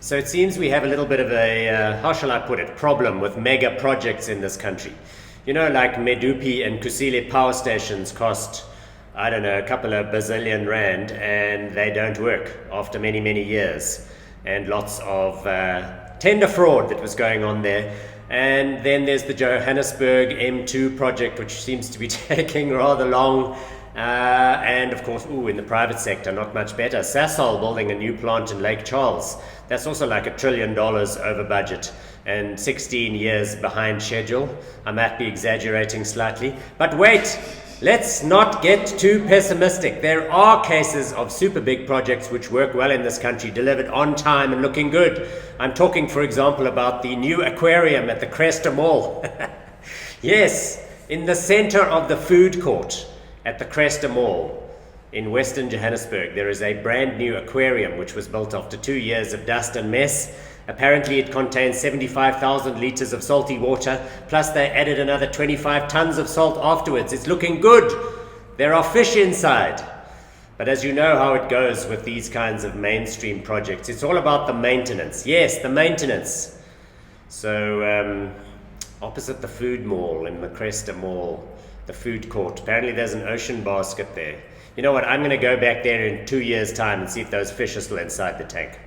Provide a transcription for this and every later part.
So it seems we have a little bit of a, how shall I put it, problem with mega projects in this country. You know, like Medupi and Kusile power stations cost, I don't know, a couple of bazillion rand, and they don't work after many, many years. And lots of tender fraud that was going on there. And then there's the Johannesburg M2 project, which seems to be taking rather long. And of course, in the private sector, not much better. Sasol building a new plant in Lake Charles. That's also like $1 trillion over budget and 16 years behind schedule. I might be exaggerating slightly. But wait, let's not get too pessimistic. There are cases of super big projects which work well in this country, delivered on time and looking good. I'm talking, for example, about the new aquarium at the Cresta Mall. Yes, in the center of the food court at the Cresta Mall in Western Johannesburg, there is a brand new aquarium which was built after 2 years of dust and mess. Apparently it contains 75,000 liters of salty water, plus they added another 25 tons of salt afterwards. It's looking good. There are fish inside. But as you know how it goes with these kinds of mainstream projects, it's all about the maintenance. Yes, the maintenance. So opposite the food mall in the Cresta Mall, the food court, apparently there's an ocean basket there. You know what, I'm going to go back there in 2 years' time and see if those fish are still inside the tank.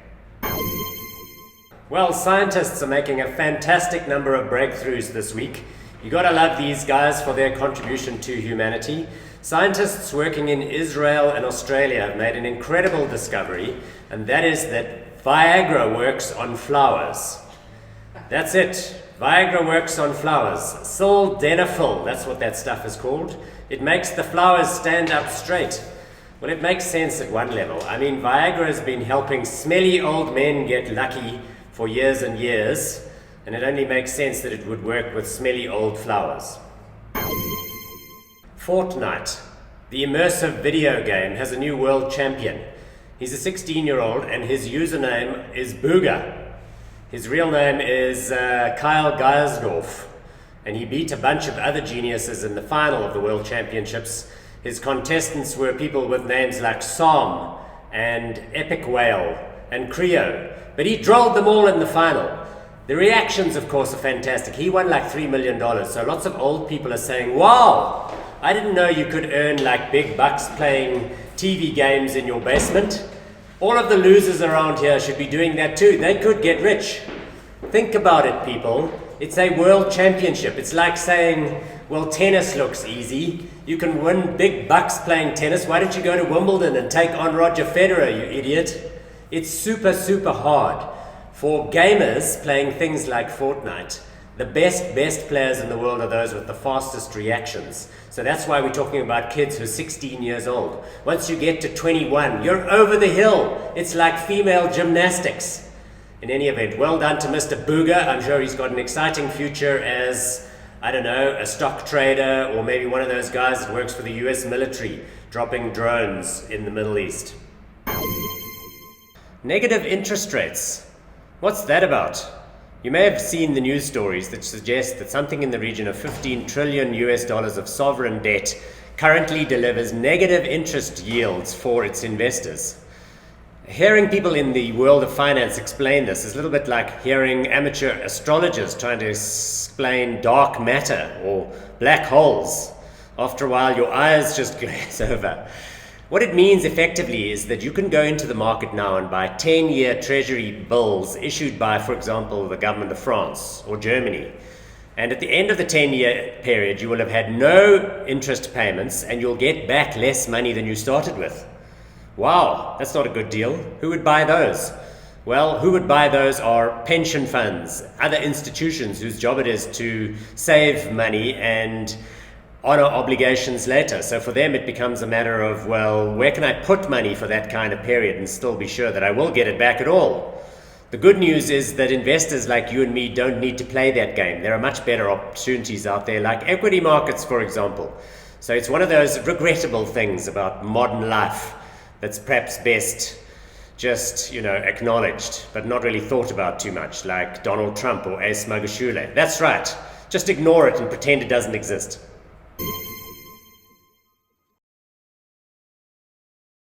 Well, scientists are making a fantastic number of breakthroughs this week. You gotta love these guys for their contribution to humanity. Scientists working in Israel and Australia have made an incredible discovery, and that is that Viagra works on flowers. That's it. Viagra works on flowers. Sildenafil, that's what that stuff is called. It makes the flowers stand up straight. Well, it makes sense at one level. I mean, Viagra has been helping smelly old men get lucky for years and years, and it only makes sense that it would work with smelly old flowers. Fortnite, the immersive video game, has a new world champion. He's a 16-year-old and his username is Booga. His real name is Kyle Geiersdorf, and he beat a bunch of other geniuses in the final of the World Championships. His contestants were people with names like Psalm and Epic Whale and Creo, but he drolled them all in the final. The reactions, of course, are fantastic. He won like $3 million, so lots of old people are saying, wow, I didn't know you could earn like big bucks playing TV games in your basement. All of the losers around here should be doing that too. They could get rich. Think about it, people. It's a world championship. It's like saying, well, tennis looks easy. You can win big bucks playing tennis. Why don't you go to Wimbledon and take on Roger Federer, you idiot? It's super, super hard. For gamers playing things like Fortnite, the best players in the world are those with the fastest reactions. So that's why we're talking about kids who are 16 years old. Once you get to 21, you're over the hill. It's like female gymnastics. In any event, well done to Mr. Booga. I'm sure he's got an exciting future as, I don't know, a stock trader, or maybe one of those guys that works for the US military, dropping drones in the Middle East. Negative interest rates. What's that about? You may have seen the news stories that suggest that something in the region of 15 trillion US dollars of sovereign debt currently delivers negative interest yields for its investors. Hearing people in the world of finance explain this is a little bit like hearing amateur astrologers trying to explain dark matter or black holes. After a while, your eyes just glaze over. What it means effectively is that you can go into the market now and buy 10-year treasury bills issued by, for example, the government of France or Germany. And at the end of the 10-year period, you will have had no interest payments and you'll get back less money than you started with. Wow, that's not a good deal. Who would buy those? Well, who would buy those are pension funds, other institutions whose job it is to save money and honor obligations later. So for them it becomes a matter of, well, where can I put money for that kind of period and still be sure that I will get it back at all? The good news is that investors like you and me don't need to play that game. There are much better opportunities out there, like equity markets, for example. So it's one of those regrettable things about modern life that's perhaps best just, acknowledged, but not really thought about too much, like Donald Trump or Ace Magashule. That's right. Just ignore it and pretend it doesn't exist.